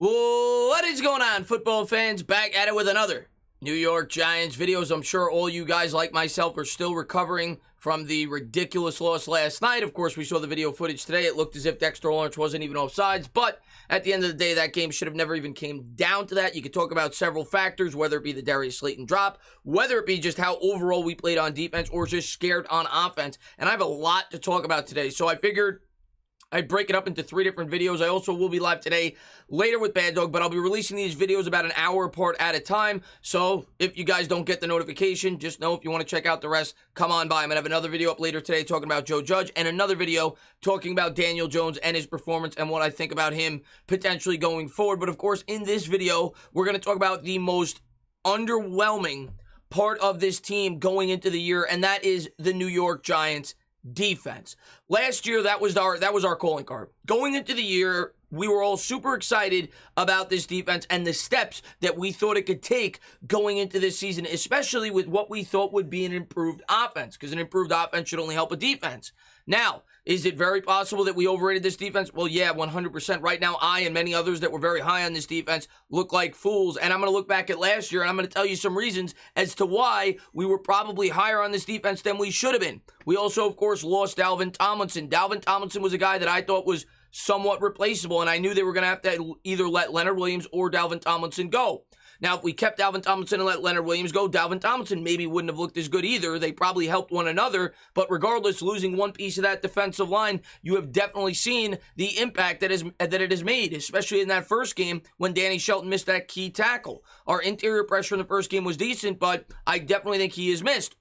What is going on, football fans? Back at it with another New York Giants videos. I'm sure all you guys like myself are still recovering from the ridiculous loss last night. Of course, we saw the video footage today. It looked as if Dexter Lawrence wasn't even offsides, but at the end of the day, that game should have never even came down to that. You could talk about several factors, whether it be the Darius Slayton drop, whether it be just how overall we played on defense or just scared on offense. And I have a lot to talk about today, so I figured I break it up into 3 different videos. I also will be live today later with Bad Dog, but I'll be releasing these videos about an hour apart at a time. So if you guys don't get the notification, just know if you want to check out the rest, come on by. I'm going to have another video up later today talking about Joe Judge and another video talking about Daniel Jones and his performance and what I think about him potentially going forward. But of course, in this video, we're going to talk about the most underwhelming part of this team going into the year, and that is the New York Giants defense. Last year, that was our calling card. Going into the year, we were all super excited about this defense and the steps that we thought it could take going into this season, especially with what we thought would be an improved offense, because an improved offense should only help a defense. Now, is it very possible that we overrated this defense? Well, yeah, 100%. Right now, I and many others that were very high on this defense look like fools, and I'm going to look back at last year, and I'm going to tell you some reasons as to why we were probably higher on this defense than we should have been. We also, of course, lost Dalvin Tomlinson. Dalvin Tomlinson was a guy that I thought was somewhat replaceable, and I knew they were going to have to either let Leonard Williams or Dalvin Tomlinson go. Now, if we kept Dalvin Tomlinson and let Leonard Williams go, Dalvin Tomlinson maybe wouldn't have looked as good either. They probably helped one another, but regardless, losing one piece of that defensive line, you have definitely seen the impact that it has made, especially in that first game when Danny Shelton missed that key tackle. Our interior pressure in the first game was decent, but I definitely think he is missed.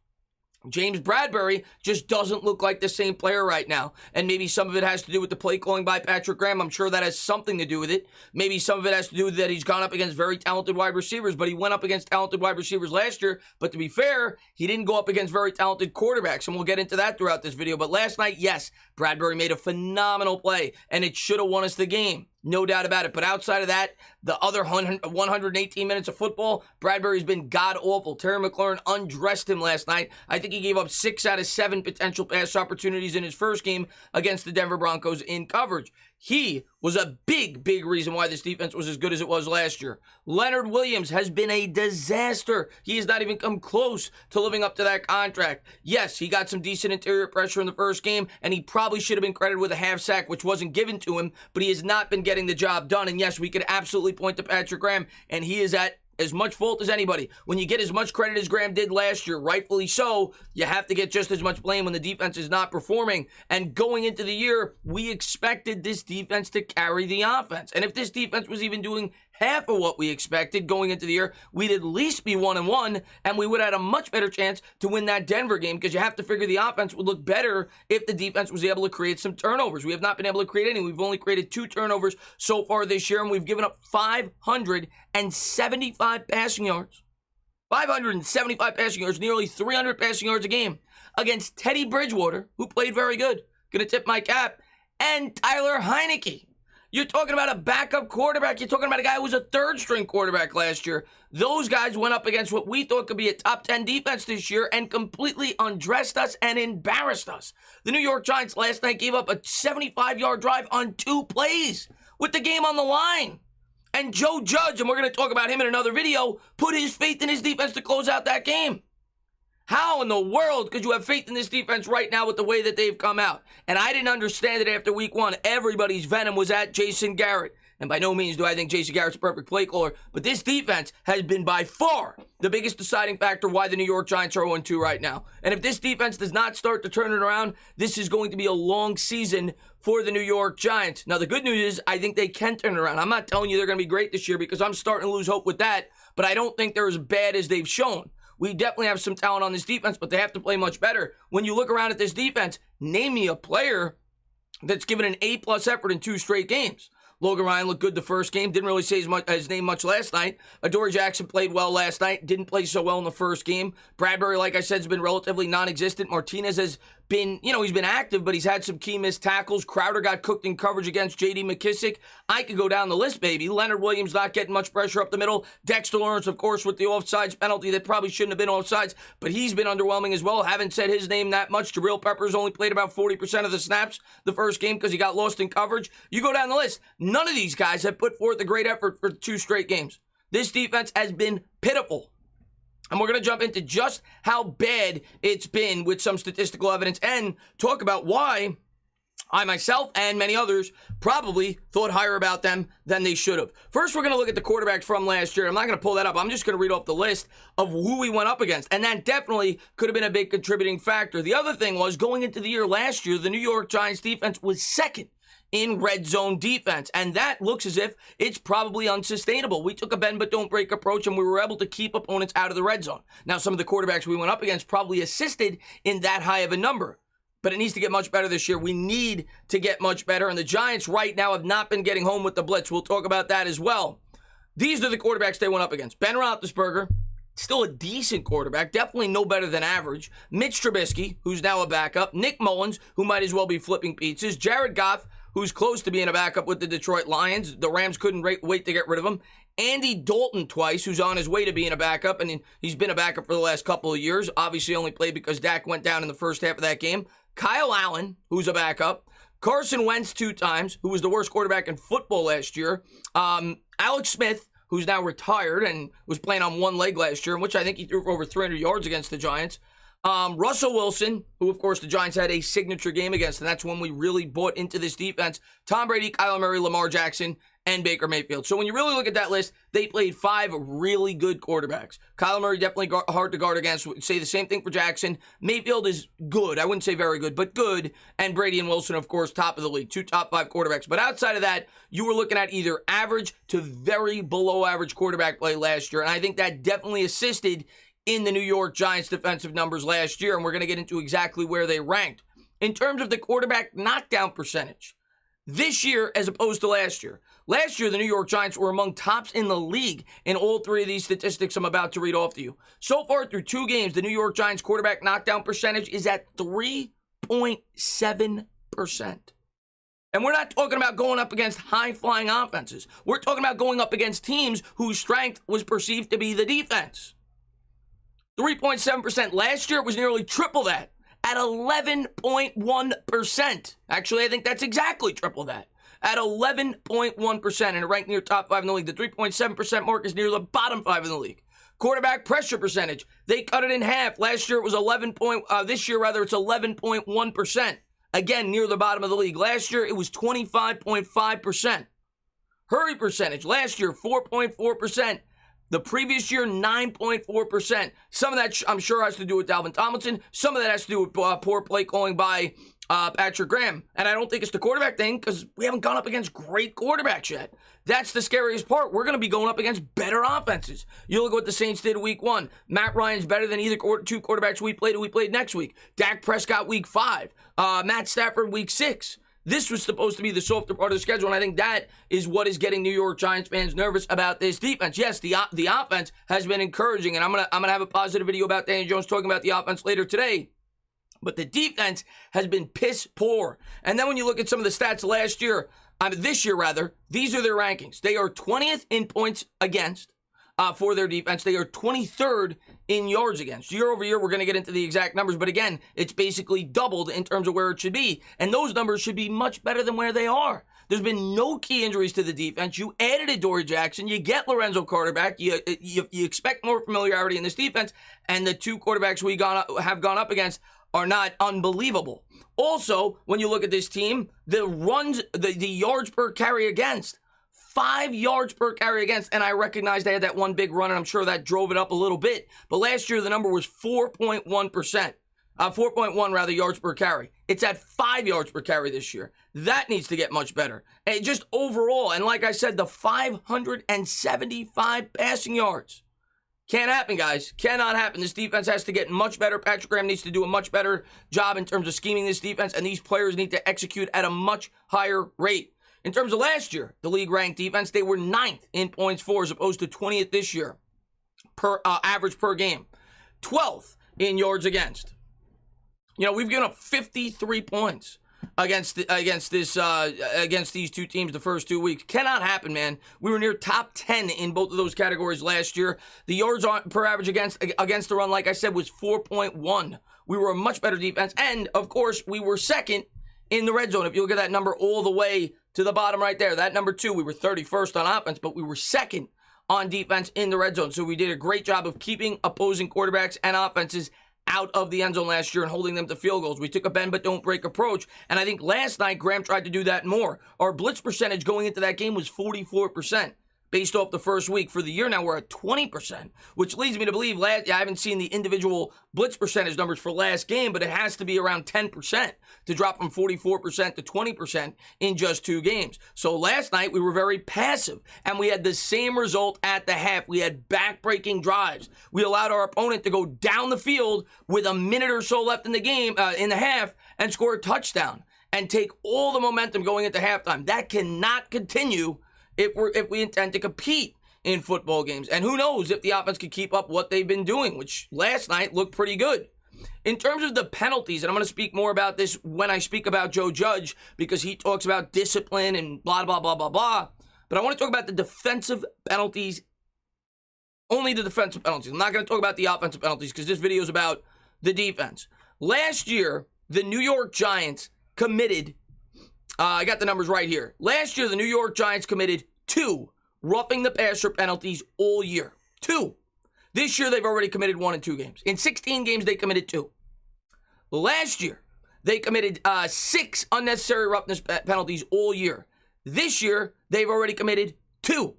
James Bradbury just doesn't look like the same player right now. And maybe some of it has to do with the play calling by Patrick Graham. I'm sure that has something to do with it. Maybe some of it has to do with that he's gone up against very talented wide receivers, but he went up against talented wide receivers last year. But to be fair, he didn't go up against very talented quarterbacks, and we'll get into that throughout this video. But last night, yes, Bradbury made a phenomenal play, and it should have won us the game. No doubt about it. But outside of that, the other 118 minutes of football, Bradbury's been god-awful. Terry McLaurin undressed him last night. I think he gave up 6 out of 7 potential pass opportunities in his first game against the Denver Broncos in coverage. He was a big reason why this defense was as good as it was last year. Leonard Williams has been a disaster. He has not even come close to living up to that contract. Yes, he got some decent interior pressure in the first game, and he probably should have been credited with a half sack, which wasn't given to him, but he has not been getting the job done. And yes, we could absolutely point to Patrick Graham, and he is at as much fault as anybody. When you get as much credit as Graham did last year, rightfully so, you have to get just as much blame when the defense is not performing. And going into the year, we expected this defense to carry the offense. And if this defense was even doing half of what we expected going into the year, we'd at least be 1-1, and we would have had a much better chance to win that Denver game, because you have to figure the offense would look better if the defense was able to create some turnovers. We have not been able to create any. We've only created 2 turnovers so far this year, and we've given up 575 passing yards. 575 passing yards, nearly 300 passing yards a game against Teddy Bridgewater, who played very good. Gonna tip my cap. And Tyler Heineke. You're talking about a backup quarterback. You're talking about a guy who was a 3rd-string quarterback last year. Those guys went up against what we thought could be a top 10 defense this year and completely undressed us and embarrassed us. The New York Giants last night gave up a 75-yard drive on 2 plays with the game on the line. And Joe Judge, and we're going to talk about him in another video, put his faith in his defense to close out that game. How in the world could you have faith in this defense right now with the way that they've come out? And I didn't understand it after week 1. Everybody's venom was at Jason Garrett. And by no means do I think Jason Garrett's a perfect play caller, but this defense has been by far the biggest deciding factor why the New York Giants are 0-2 right now. And if this defense does not start to turn it around, this is going to be a long season for the New York Giants. Now, the good news is I think they can turn it around. I'm not telling you they're going to be great this year, because I'm starting to lose hope with that, but I don't think they're as bad as they've shown. We definitely have some talent on this defense, but they have to play much better. When you look around at this defense, name me a player that's given an A-plus effort in 2 straight games. Logan Ryan looked good the first game. Didn't really say his name much last night. Adoree Jackson played well last night. Didn't play so well in the first game. Bradbury, like I said, has been relatively non-existent. Martinez has been, he's been active, but he's had some key missed tackles. Crowder got cooked in coverage against J.D. McKissick. I could go down the list, baby. Leonard Williams not getting much pressure up the middle. Dexter Lawrence, of course, with the offsides penalty that probably shouldn't have been offsides, but he's been underwhelming as well. Haven't said his name that much. Jabril Peppers only played about 40% of the snaps the first game because he got lost in coverage. You go down the list. None of these guys have put forth a great effort for 2 straight games. This defense has been pitiful. And we're going to jump into just how bad it's been with some statistical evidence and talk about why I myself and many others probably thought higher about them than they should have. First, we're going to look at the quarterbacks from last year. I'm not going to pull that up. I'm just going to read off the list of who we went up against. And that definitely could have been a big contributing factor. The other thing was, going into the year last year, the New York Giants defense was second in red zone defense, and that looks as if it's probably unsustainable. We took a bend but don't break approach, and we were able to keep opponents out of the red zone. Now, some of the quarterbacks we went up against probably assisted in that high of a number, but it needs to get much better this year. We need to get much better, and the Giants right now have not been getting home with the blitz. We'll talk about that as well. These are the quarterbacks they went up against. Ben Roethlisberger, still a decent quarterback, definitely no better than average. Mitch Trubisky, who's now a backup. Nick Mullins, who might as well be flipping pizzas. Jared Goff, who's close to being a backup with the Detroit Lions. The Rams couldn't wait to get rid of him. Andy Dalton twice, who's on his way to being a backup, and he's been a backup for the last couple of years. Obviously only played because Dak went down in the first half of that game. Kyle Allen, who's a backup. Carson Wentz 2 times, who was the worst quarterback in football last year. Alex Smith, who's now retired and was playing on one leg last year, in which I think he threw for over 300 yards against the Giants. Russell Wilson, who, of course, the Giants had a signature game against, and that's when we really bought into this defense. Tom Brady, Kyler Murray, Lamar Jackson, and Baker Mayfield. So when you really look at that list, they played 5 really good quarterbacks. Kyler Murray definitely hard to guard against. Say the same thing for Jackson. Mayfield is good. I wouldn't say very good, but good. And Brady and Wilson, of course, top of the league. 2 top 5 quarterbacks. But outside of that, you were looking at either average to very below average quarterback play last year. And I think that definitely assisted in the New York Giants defensive numbers last year, and we're going to get into exactly where they ranked. In terms of the quarterback knockdown percentage, this year as opposed to last year. Last year, the New York Giants were among tops in the league in all 3 of these statistics I'm about to read off to you. So far through 2 games, the New York Giants quarterback knockdown percentage is at 3.7%. And we're not talking about going up against high-flying offenses. We're talking about going up against teams whose strength was perceived to be the defense. 3.7%. Last year, it was nearly triple that at 11.1%. Actually, I think that's exactly triple that at 11.1%, and it ranked near top 5 in the league. The 3.7% mark is near the bottom 5 in the league. Quarterback pressure percentage, they cut it in half. Last year, it was this year, it's 11.1%. Again, near the bottom of the league. Last year, it was 25.5%. Hurry percentage, last year, 4.4%. The previous year, 9.4%. Some of that, I'm sure, has to do with Dalvin Tomlinson. Some of that has to do with poor play calling by Patrick Graham. And I don't think it's the quarterback thing because we haven't gone up against great quarterbacks yet. That's the scariest part. We're going to be going up against better offenses. You look at what the Saints did week 1. Matt Ryan's better than either 2 quarterbacks we played next week. Dak Prescott week 5. Matt Stafford week 6. This was supposed to be the softer part of the schedule, and I think that is what is getting New York Giants fans nervous about this defense. Yes, the offense has been encouraging, and I'm gonna have a positive video about Daniel Jones talking about the offense later today. But the defense has been piss poor. And then when you look at some of the stats this year, these are their rankings. They are 20th in points against for their defense. They are 23rd in yards against. Year over year, we're going to get into the exact numbers, but again, it's basically doubled in terms of where it should be, and those numbers should be much better than where they are. There's been no key injuries to the defense. You added Adoree Jackson. You get Lorenzo Carter back. You expect more familiarity in this defense, and the 2 quarterbacks we have gone up against are not unbelievable. Also, when you look at this team, the yards per carry against, 5 yards per carry against, and I recognize they had that one big run, and I'm sure that drove it up a little bit. But last year, the number was 4.1%. 4.1 yards per carry. It's at 5 yards per carry this year. That needs to get much better. And just overall, and like I said, the 575 passing yards. Can't happen, guys. Cannot happen. This defense has to get much better. Patrick Graham needs to do a much better job in terms of scheming this defense, and these players need to execute at a much higher rate. In terms of last year, the league-ranked defense, they were 9th in points for as opposed to 20th this year, per average per game. 12th in yards against. You know, we've given up 53 points against these two teams the first 2 weeks. Cannot happen, man. We were near top 10 in both of those categories last year. The yards per average against the run, like I said, was 4.1. We were a much better defense, and of course, we were second in the red zone. If you look at that number all the way to the bottom right there, that number 2, we were 31st on offense, but we were second on defense in the red zone. So we did a great job of keeping opposing quarterbacks and offenses out of the end zone last year and holding them to field goals. We took a bend but don't break approach, and I think last night Graham tried to do that more. Our blitz percentage going into that game was 44%. Based off the first week. For the year now, we're at 20%, which leads me to believe, I haven't seen the individual blitz percentage numbers for last game, but it has to be around 10% to drop from 44% to 20% in just 2 games. So last night, we were very passive, and we had the same result at the half. We had back-breaking drives. We allowed our opponent to go down the field with a minute or so left in the game, in the half, and score a touchdown and take all the momentum going into halftime. That cannot continue if we intend to compete in football games. And who knows if the offense could keep up what they've been doing, which last night looked pretty good. In terms of the penalties, and I'm going to speak more about this when I speak about Joe Judge, because he talks about discipline and blah, blah, blah, blah, blah. But I want to talk about the defensive penalties, only the defensive penalties. I'm not going to talk about the offensive penalties because this video is about the defense. Last year, the New York Giants committed, I got the numbers right here. Last year, the New York Giants committed 2 roughing the passer penalties all year. 2. This year, they've already committed 1 in 2 games. In 16 games, they committed 2. Last year, they committed 6 unnecessary roughness penalties all year. This year, they've already committed 2.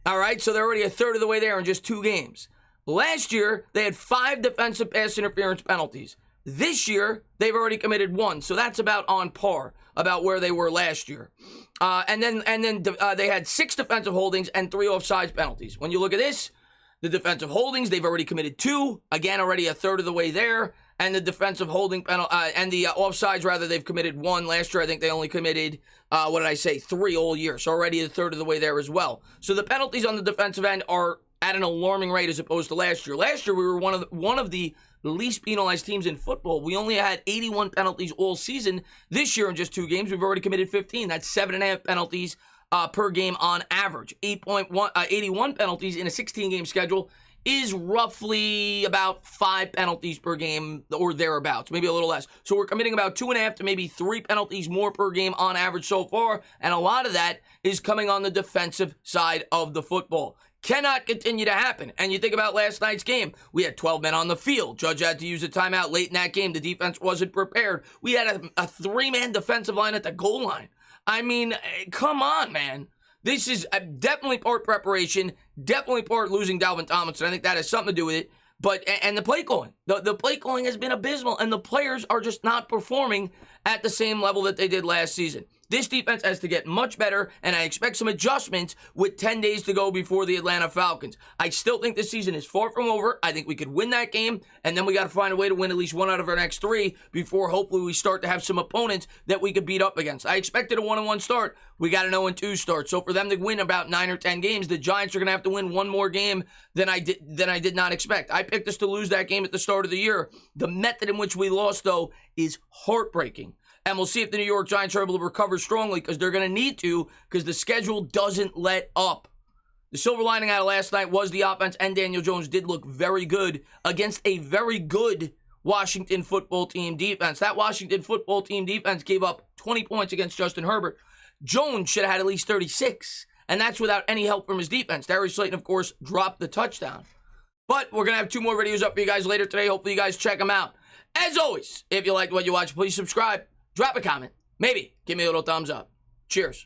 All right, so they're already a third of the way there in just 2 games. Last year, they had 5 defensive pass interference penalties. This year, they've already committed 1, so that's about on par, about where they were last year. And then they had 6 defensive holdings and 3 offsides penalties. When you look at this, the defensive holdings, they've already committed 2, again, already a third of the way there. And the defensive holding and the offsides, rather, they've committed 1. Last year, I think they only committed, 3 all year. So already a third of the way there as well. So the penalties on the defensive end are at an alarming rate as opposed to last year. Last year, we were one of the least penalized teams in football. We only had 81 penalties all season. This year, in just 2 games, we've already committed 15. That's 7.5 penalties per game on average. 81 penalties in a 16-game schedule is roughly about 5 penalties per game or thereabouts, maybe a little less. So we're committing about 2.5 to maybe 3 penalties more per game on average so far, and a lot of that is coming on the defensive side of the football. Cannot continue to happen. And you think about last night's game. We had 12 men on the field. Judge had to use a timeout late in that game. The defense wasn't prepared. We had a 3-man defensive line at the goal line. I mean, come on, man. This is definitely part preparation, definitely part losing Dalvin Tomlinson. I think that has something to do with it. But, and the play calling. The play calling has been abysmal, and the players are just not performing at the same level that they did last season. This defense has to get much better, and I expect some adjustments with 10 days to go before the Atlanta Falcons. I still think this season is far from over. I think we could win that game, and then we got to find a way to win at least 1 out of our next 3 before hopefully we start to have some opponents that we could beat up against. I expected a 1-1 start. We got an 0-2 start. So for them to win about 9 or 10 games, the Giants are going to have to win 1 more game than I did not expect. I picked us to lose that game at the start of the year. The method in which we lost, though, is heartbreaking. And we'll see if the New York Giants are able to recover strongly, because they're going to need to, because the schedule doesn't let up. The silver lining out of last night was the offense, and Daniel Jones did look very good against a very good Washington football team defense. That Washington football team defense gave up 20 points against Justin Herbert. Jones should have had at least 36, and that's without any help from his defense. Darius Slayton, of course, dropped the touchdown. But we're going to have 2 more videos up for you guys later today. Hopefully you guys check them out. As always, if you liked what you watched, please subscribe. Drop a comment. Maybe give me a little thumbs up. Cheers.